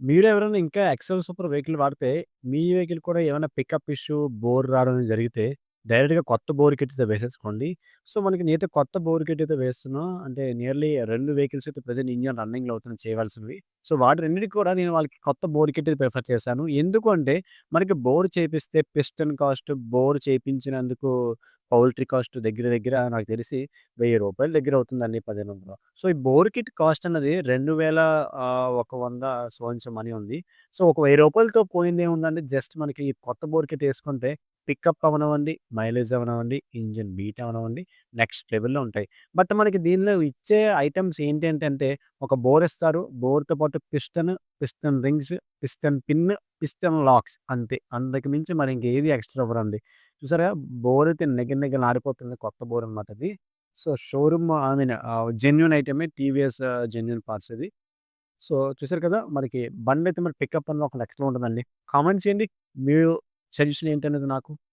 మీరు ఎవరైనా ఇంకా ఎక్సెల్ సూపర్ వెహికల్ వాడితే, మీ వెహికల్ కూడా ఏమైనా పికప్ ఇష్యూ, బోర్ రావడం జరిగితే, డైరెక్ట్‌గా కొత్త బోర్ కిట్ అయితే వేసేసుకోండి. సో, మనకి నేనైతే కొత్త బోర్ కిట్ అయితే వేస్తున్నాం. అంటే నియర్లీ 2 వెహికల్స్ అయితే ప్రెజెంట్ ఇంజిన్ రన్నింగ్‌లో అవుతున్నాయి చేయవలసినవి. సో, వాటి రెండిటికి కూడా నేను వాళ్ళకి కొత్త బోర్ కిట్ అయితే ప్రిఫర్ చేశాను. ఎందుకు అంటే, మనకి బోర్ చేపిస్తే పిస్టన్ కాస్ట్, బోర్ చేపించినందుకు పౌల్ట్రీ కాస్ట్ దగ్గర దగ్గర నాకు తెలిసి రూ. 1000 దగ్గర అవుతుందండి. 1500. సో, ఈ బోర్ కిట్ కాస్ట్ అన్నది 2100 సో మనీ ఉంది. సో, ఒక రూ. 1000తో పోయిందేముందండి. జస్ట్ మనకి ఈ కొత్త బోర్ కిట్ యేసుకుంటే పికప్ అవ్వనివ్వండి, మైలేజ్ అవ్వనివ్వండి, ఇంజిన్ బీట్ అవ్వనివ్వండి, నెక్స్ట్ లెవెల్‌లో ఉంటాయి. బట్ మనకి దీనిలో ఇచ్చే ఐటెమ్స్ ఏంటంటే ఒక బోర్ ఇస్తారు. బోర్‌తో పాటు piston, piston rings, piston pin, piston lakhs అంతే. అంతకు మించి మరి ఇంకేది ఎక్స్‌ట్రా ఇవ్వరండి. చూసారా బోర్ అయితే నిగ నిగలాడిపోతుంది. కొత్త బోర్ అనమాట ఇది. So, showroom I mean genuine ఐటమే టీవీఎస్ జెన్యూన్ పార్ట్స్ ఇది. సో, చూసారు కదా! మనకి బండయితే మరి పికప్ అన్నది ఒక లెక్కలో ఉంటదండి. కామెంట్ చేయండి. మీరు సజెషన్ ఏంటనేది నాకు.